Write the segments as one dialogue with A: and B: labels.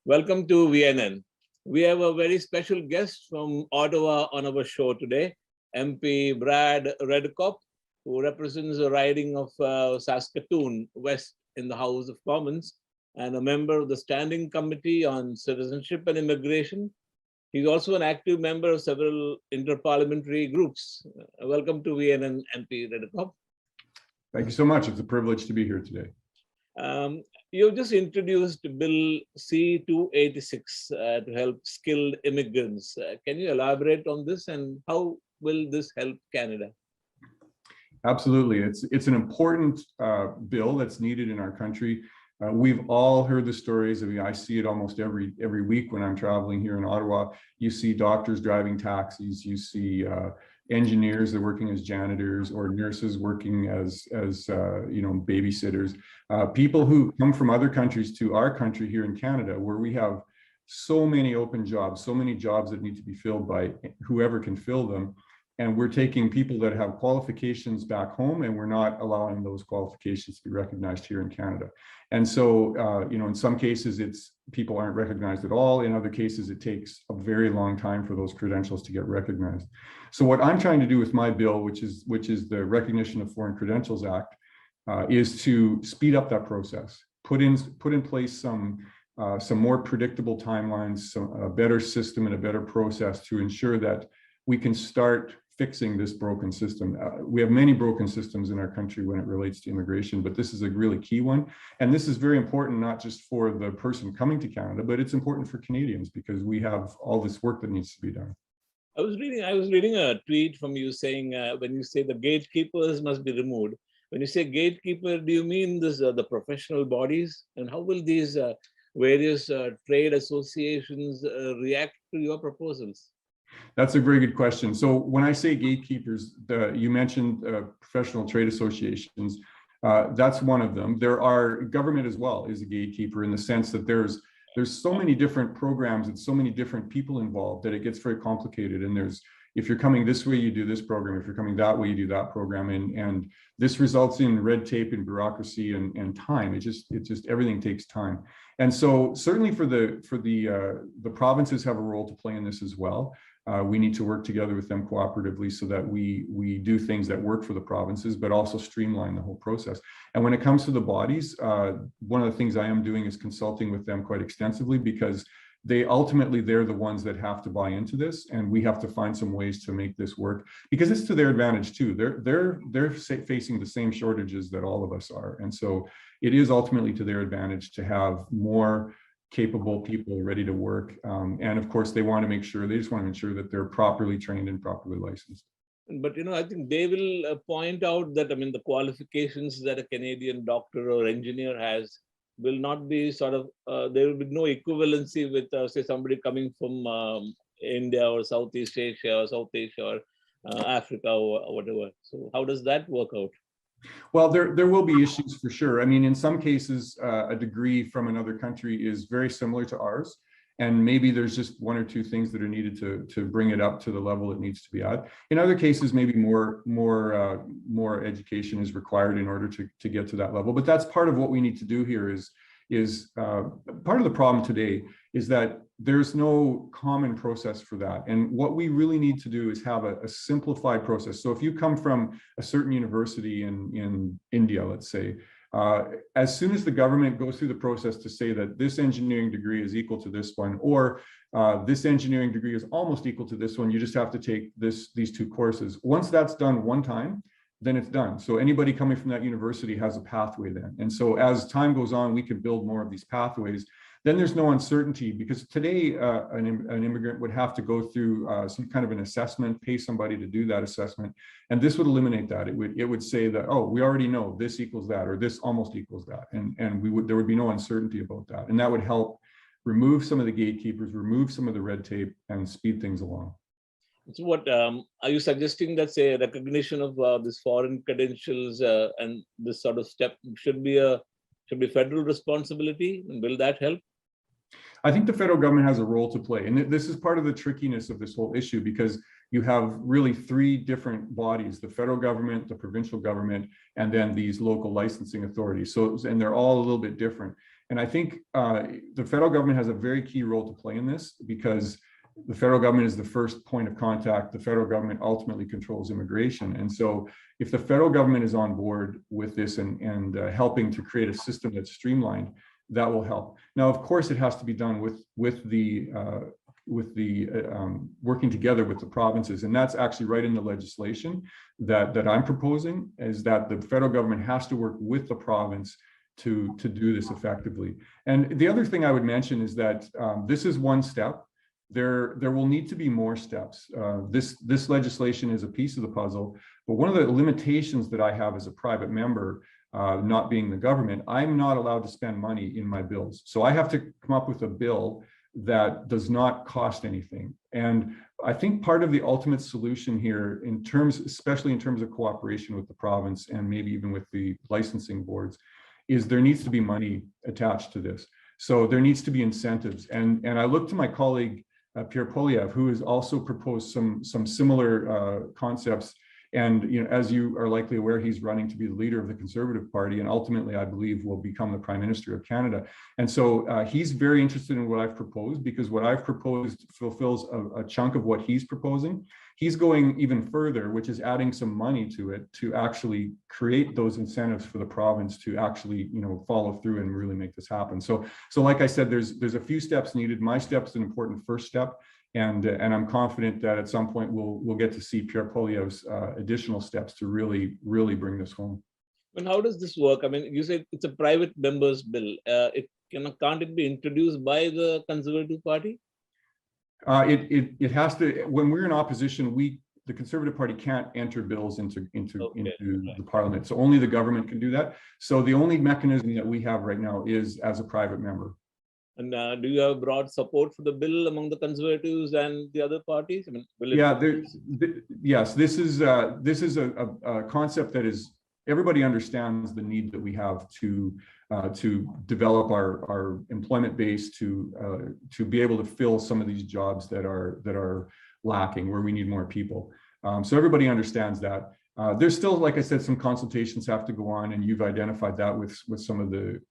A: Welcome to VNN. We have a very special guest from Ottawa on our show today, MP Brad Redkop, who represents the riding of Saskatoon West in the House of Commons and a member of the Standing Committee on Citizenship and Immigration. He's also an active member of several interparliamentary groups. Welcome to VNN, MP Redkop.
B: Thank you so much. It's a privilege to be here today.
A: You just introduced Bill C-286 to help skilled immigrants. Can you elaborate on this and how will this help Canada?
B: Absolutely. It's an important bill that's needed in our country. We've all heard the stories. I mean, I see it almost every week when I'm traveling here in Ottawa. You see doctors driving taxis. You see engineers that are working as janitors or nurses working as babysitters. People who come from other countries to our country here in Canada, where we have so many open jobs, so many jobs that need to be filled by whoever can fill them. And we're taking people that have qualifications back home, and we're not allowing those qualifications to be recognized here in Canada. And so, in some cases, people aren't recognized at all. In other cases, it takes a very long time for those credentials to get recognized. So what I'm trying to do with my bill, which is the Recognition of Foreign Credentials Act, is to speed up that process, put in place some more predictable timelines, a better system and a better process to ensure that we can start fixing this broken system. We have many broken systems in our country when it relates to immigration, but this is a really key one. And this is very important, not just for the person coming to Canada, but it's important for Canadians because we have all this work that needs to be done.
A: I was reading a tweet from you saying, when you say the gatekeepers must be removed, when you say gatekeeper, do you mean this the professional bodies? And how will these various trade associations react to your proposals?
B: That's a very good question. So when I say gatekeepers, you mentioned professional trade associations. That's one of them. There are government as well is a gatekeeper in the sense that there's so many different programs and so many different people involved that it gets very complicated. And if you're coming this way, you do this program. If you're coming that way, you do that program. And this results in red tape and bureaucracy and time. It just everything takes time. And so certainly for the provinces have a role to play in this as well. We need to work together with them cooperatively so that we do things that work for the provinces, but also streamline the whole process. And when it comes to the bodies, one of the things I am doing is consulting with them quite extensively because they're the ones that have to buy into this, and we have to find some ways to make this work because it's to their advantage too. They're facing the same shortages that all of us are, and so it is ultimately to their advantage to have more capable people ready to work. And of course, they just want to ensure that they're properly trained and properly licensed.
A: But, I think they will point out that, the qualifications that a Canadian doctor or engineer has will not be there will be no equivalency with, say, somebody coming from India or Southeast Asia or South Asia or Africa or whatever. So how does that work out?
B: Well, there will be issues for sure. In some cases, a degree from another country is very similar to ours, and maybe there's just one or two things that are needed to bring it up to the level it needs to be at. In other cases, maybe more education is required in order to get to that level. But that's part of what we need to do here is part of the problem today is that there's no common process for that. And what we really need to do is have a simplified process. So if you come from a certain university in India, let's say, as soon as the government goes through the process to say that this engineering degree is equal to this one, or this engineering degree is almost equal to this one, you just have to take these two courses. Once that's done one time, then it's done. So anybody coming from that university has a pathway then. And so as time goes on, we can build more of these pathways. Then there's no uncertainty because today an immigrant would have to go through some kind of an assessment, pay somebody to do that assessment. And this would eliminate that. It would say that, oh, we already know this equals that, or this almost equals that. And there would be no uncertainty about that. And that would help remove some of the gatekeepers, remove some of the red tape, and speed things along.
A: So what are you suggesting that, say, recognition of this foreign credentials and this sort of step should be federal responsibility? And will that help?
B: I think the federal government has a role to play. And this is part of the trickiness of this whole issue because you have really three different bodies: the federal government, the provincial government, and then these local licensing authorities. And they're all a little bit different. And I think the federal government has a very key role to play in this, because the federal government is the first point of contact. The federal government ultimately controls immigration. And so if the federal government is on board with this and helping to create a system that's streamlined, that will help. Now, of course, it has to be done with the working together with the provinces. And that's actually right in the legislation that I'm proposing, is that the federal government has to work with the province to do this effectively. And the other thing I would mention is that this is one step. There will need to be more steps. This legislation is a piece of the puzzle, but one of the limitations that I have as a private member, not being the government, I'm not allowed to spend money in my bills. So I have to come up with a bill that does not cost anything. And I think part of the ultimate solution here, especially in terms of cooperation with the province and maybe even with the licensing boards, is there needs to be money attached to this. So there needs to be incentives. And I look to my colleague, Pierre Poilievre, who has also proposed some similar concepts. And as you are likely aware, he's running to be the leader of the Conservative Party, and ultimately, I believe, will become the Prime Minister of Canada. And so he's very interested in what I've proposed, because what I've proposed fulfills a chunk of what he's proposing. He's going even further, which is adding some money to it to actually create those incentives for the province to actually, follow through and really make this happen. So like I said, there's a few steps needed. My step's an important first step. And I'm confident that at some point we'll get to see Pierre Poilievre's additional steps to really bring this home.
A: And how does this work? I mean, you said it's a private member's bill. Can't it be introduced by the Conservative Party?
B: It has to. When we're in opposition, the Conservative Party can't enter bills into the Parliament. So only the government can do that. So the only mechanism that we have right now is as a private member.
A: And do you have broad support for the bill among the Conservatives and the other parties? I mean,
B: yes, this is a concept that is, everybody understands the need that we have to develop our employment base, to be able to fill some of these jobs that are lacking, where we need more people. So everybody understands that. There's still, like I said, some consultations have to go on, and you've identified that with some of the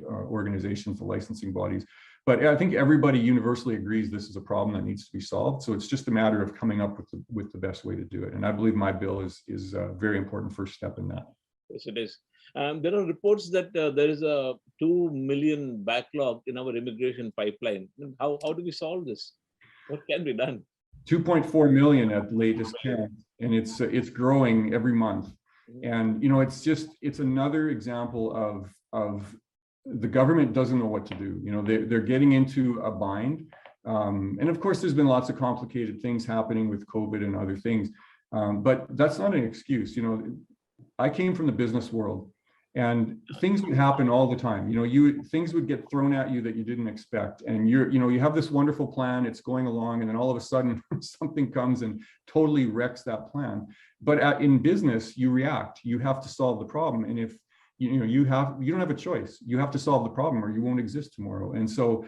B: organizations, the licensing bodies. But I think everybody universally agrees this is a problem that needs to be solved. So it's just a matter of coming up with the best way to do it. And I believe my bill is a very important first step in that.
A: Yes, it is. There are reports that there is a 2 million backlog in our immigration pipeline. How do we solve this? What can be done?
B: 2.4 million at latest count, and it's growing every month. And it's another example of the government doesn't know what to do. They're getting into a bind, and of course there's been lots of complicated things happening with COVID and other things, but that's not an excuse. I came from the business world, and things would happen all the time. Things would get thrown at you that you didn't expect, and you have this wonderful plan, it's going along, and then all of a sudden something comes and totally wrecks that plan. But in business, you react. You have to solve the problem, and if you don't have a choice. You have to solve the problem, or you won't exist tomorrow. And so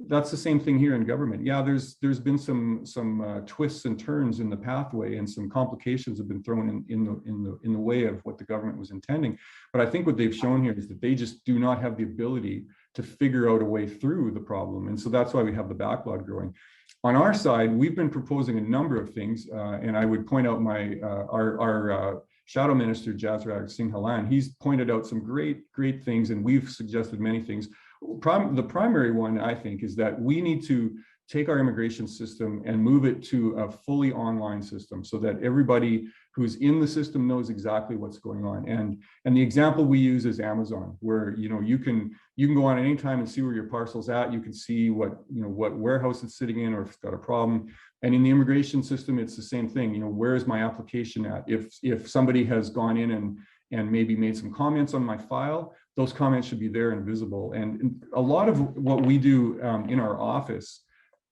B: that's the same thing here in government. Yeah, there's been some twists and turns in the pathway, and some complications have been thrown in the way of what the government was intending. But I think what they've shown here is that they just do not have the ability to figure out a way through the problem, and so that's why we have the backlog growing. On our side, we've been proposing a number of things, and I would point out our Shadow Minister Jasraj Singh Halan. He's pointed out some great things, and we've suggested many things. The primary one, I think, is that we need to take our immigration system and move it to a fully online system, so that everybody who's in the system knows exactly what's going on. And the example we use is Amazon, where you can go on at any time and see where your parcel's at. You can see what warehouse it's sitting in, or if it's got a problem. And in the immigration system, it's the same thing. Where is my application at? If somebody has gone in and maybe made some comments on my file, those comments should be there and visible. And a lot of what we do in our office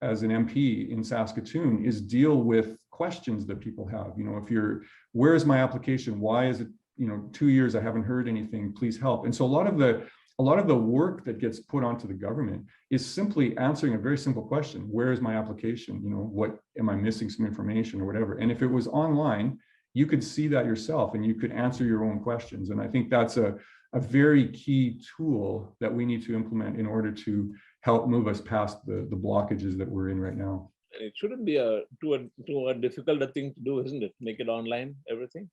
B: as an MP in Saskatoon is deal with questions that people have. Where is my application? Why is it 2 years I haven't heard anything? Please help. And so a lot of the work that gets put onto the government is simply answering a very simple question: where is my application? What am I missing, some information or whatever? And if it was online, you could see that yourself and you could answer your own questions. And I think that's a a very key tool that we need to implement in order to help move us past the blockages that we're in right now.
A: And it shouldn't be too difficult a thing to do, isn't it? Make it online, everything.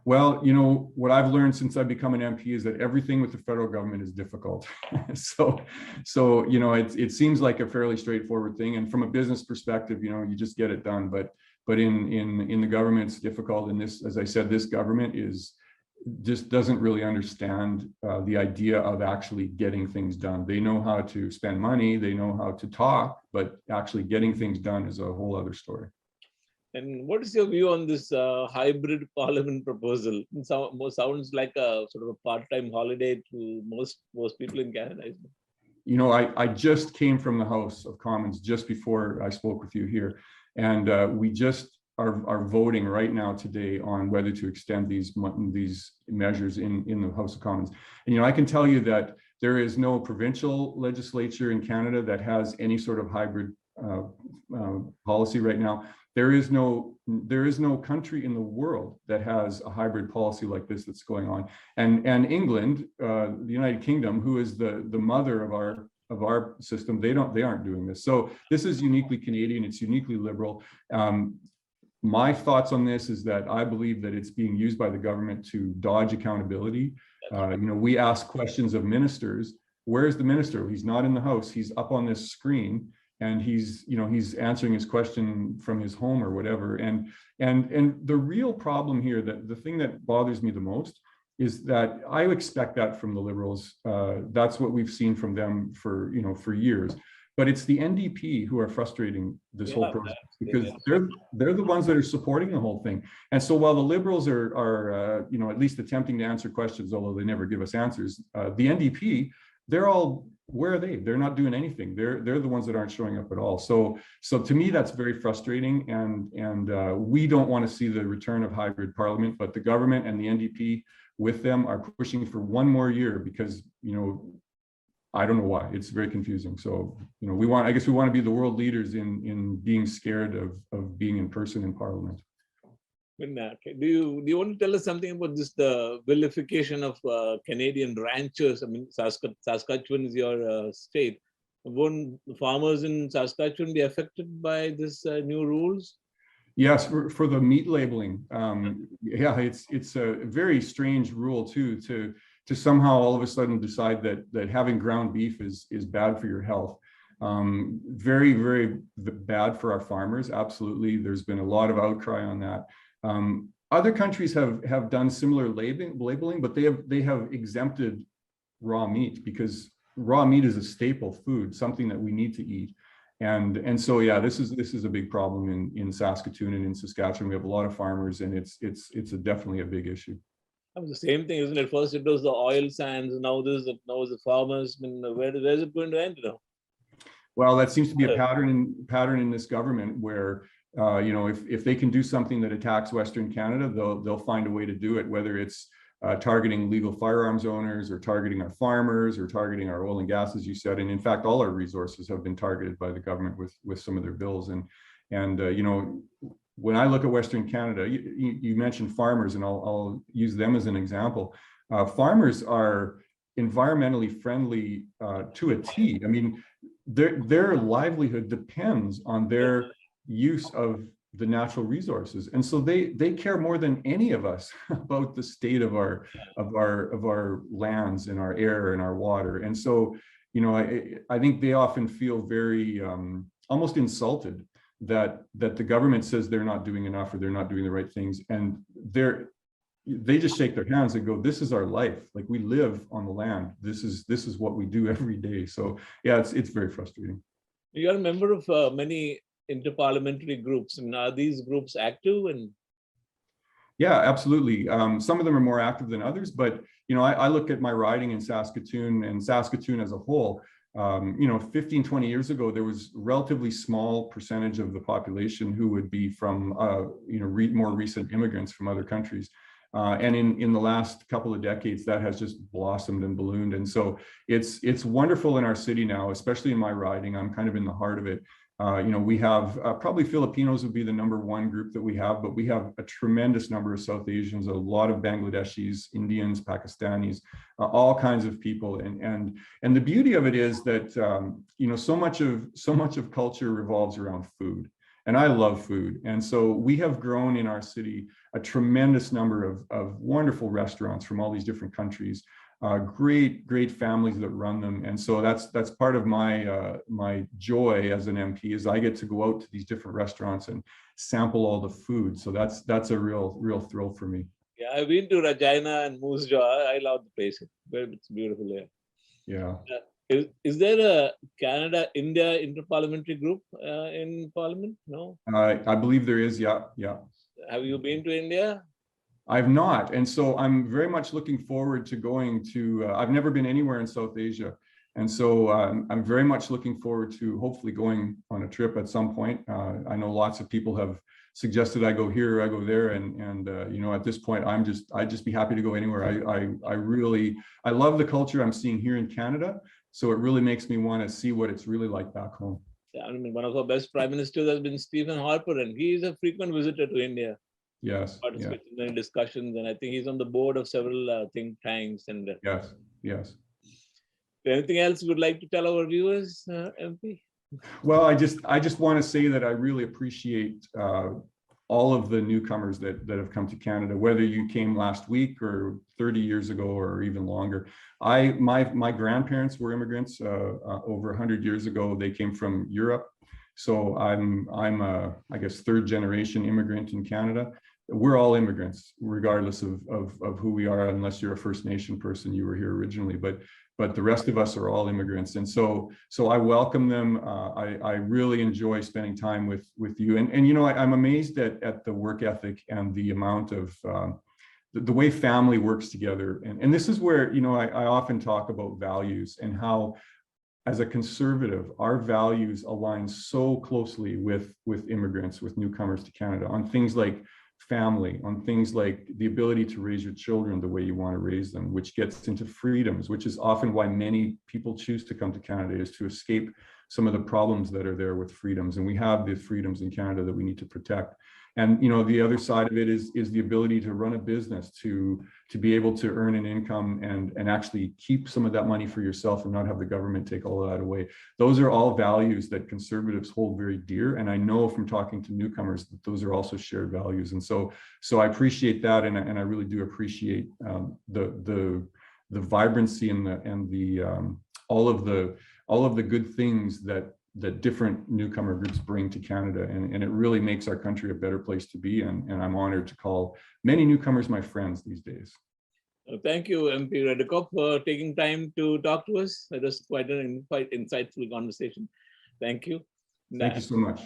B: Well, what I've learned since I've become an MP is that everything with the federal government is difficult. so it seems like a fairly straightforward thing. And from a business perspective, you just get it done. But in the government, it's difficult. And this, as I said, this government just doesn't really understand the idea of actually getting things done. They know how to spend money, they know how to talk, but actually getting things done is a whole other story.
A: And what is your view on this hybrid parliament proposal? It sounds like a sort of a part-time holiday to most people in Canada.
B: I just came from the House of Commons just before I spoke with you here, and we just are voting right now today on whether to extend these measures in the House of Commons. And I can tell you that there is no provincial legislature in Canada that has any sort of hybrid policy right now. There is no country in the world that has a hybrid policy like this that's going on. And England, the United Kingdom, who is the mother of our system, they aren't doing this. So this is uniquely Canadian. It's uniquely liberal. My thoughts on this is that I believe that it's being used by the government to dodge accountability. We ask questions of ministers. Where is the minister? He's not in the House. He's up on this screen, and he's answering his question from his home or whatever. And the real problem here, that the thing that bothers me the most, is that I expect that from the Liberals. That's what we've seen from them for years. But it's the NDP who are frustrating this whole process, because they're the ones that are supporting the whole thing. And so while the Liberals are at least attempting to answer questions, although they never give us answers, the NDP, where are they? They're not doing anything. They're the ones that aren't showing up at all. So to me, that's very frustrating. And we don't want to see the return of hybrid parliament, but the government and the NDP with them are pushing for one more year because, I don't know why. It's very confusing. So, I guess we want to be the world leaders in being scared of being in person in Parliament.
A: Do you want to tell us something about the vilification of Canadian ranchers? I mean, Saskatchewan is your state. Won't farmers in Saskatchewan be affected by this new rules?
B: Yes, for the meat labeling. It's a very strange rule too, to somehow all of a sudden decide that having ground beef is bad for your health. Very, very bad for our farmers. Absolutely. There's been a lot of outcry on that. Other countries have done similar labeling, but they have exempted raw meat, because raw meat is a staple food, something that we need to eat. And so, yeah, this is a big problem in Saskatoon and in Saskatchewan. We have a lot of farmers, and it's definitely a big issue.
A: The same thing, isn't it? First it was the oil sands, now the farmers. I mean, where's it going to end?
B: Well, that seems to be a pattern in this government where if they can do something that attacks Western Canada, they'll find a way to do it, whether it's targeting legal firearms owners, or targeting our farmers, or targeting our oil and gas, as you said. And in fact, all our resources have been targeted by the government with some of their bills. And when I look at Western Canada, you mentioned farmers, and I'll use them as an example. Farmers are environmentally friendly to a T. I mean, their livelihood depends on their use of the natural resources, and so they care more than any of us about the state of our lands and our air and our water. And so, I think they often feel very almost insulted that the government says they're not doing enough, or they're not doing the right things, and they just shake their hands and go, "This is our life. Like, we live on the land. This is what we do every day." So yeah, it's very frustrating.
A: You are a member of many interparliamentary groups, and are these groups active? And
B: yeah, absolutely. Some of them are more active than others, but I look at my riding in Saskatoon, and Saskatoon as a whole. 15, 20 years ago, there was a relatively small percentage of the population who would be from, more recent immigrants from other countries. And in the last couple of decades, that has just blossomed and ballooned. And so it's wonderful in our city now, especially in my riding. I'm kind of in the heart of it. We have probably Filipinos would be the #1 group that we have, but we have a tremendous number of South Asians, a lot of Bangladeshis, Indians, Pakistanis, all kinds of people. And the beauty of it is that so much of culture revolves around food. And I love food. And so we have grown in our city a tremendous number of wonderful restaurants from all these different countries. Great families that run them, and so that's part of my joy as an MP is I get to go out to these different restaurants and sample all the food. So that's a real thrill for me.
A: Yeah, I've been to Regina and Moose Jaw. I love the place. It's beautiful there.
B: Yeah.
A: Is there a Canada-India interparliamentary group in Parliament? No.
B: I believe there is. Yeah.
A: Have you been to India?
B: I've not. And so I'm very much looking forward to going to, I've never been anywhere in South Asia. And so I'm very much looking forward to hopefully going on a trip at some point. I know lots of people have suggested I go here, I go there. And at this point, I'd just be happy to go anywhere. I love the culture I'm seeing here in Canada. So it really makes me want to see what it's really like back home.
A: Yeah, I mean, one of our best prime ministers has been Stephen Harper, and he is a frequent visitor to India.
B: Yes.
A: Participates in many discussions, and I think he's on the board of several think tanks. And
B: yes.
A: Anything else you would like to tell our viewers, MP?
B: Well, I just want to say that I really appreciate all of the newcomers that have come to Canada, whether you came last week or 30 years ago or even longer. My grandparents were immigrants over 100 years ago. They came from Europe. So I'm I guess, 3rd generation immigrant in Canada. We're all immigrants, regardless of who we are, unless you're a First Nation person, you were here originally, but the rest of us are all immigrants. And so I welcome them. I really enjoy spending time with you. And I'm amazed at the work ethic and the amount of, the way family works together. And this is where, I often talk about values and how, as a conservative, our values align so closely with immigrants, with newcomers to Canada, on things like family, on things like the ability to raise your children the way you want to raise them, which gets into freedoms, which is often why many people choose to come to Canada, is to escape some of the problems that are there with freedoms. And we have the freedoms in Canada that we need to protect. And the other side of it is the ability to run a business, to be able to earn an income and actually keep some of that money for yourself and not have the government take all of that away. Those are all values that conservatives hold very dear. And I know from talking to newcomers that those are also shared values. And so I appreciate that, and I really do appreciate the vibrancy and the all of the good things that different newcomer groups bring to Canada. And it really makes our country a better place to be. And I'm honored to call many newcomers my friends these days.
A: Thank you, MP Redekop, for taking time to talk to us. It was quite an insightful conversation. Thank you.
B: Thank you so much.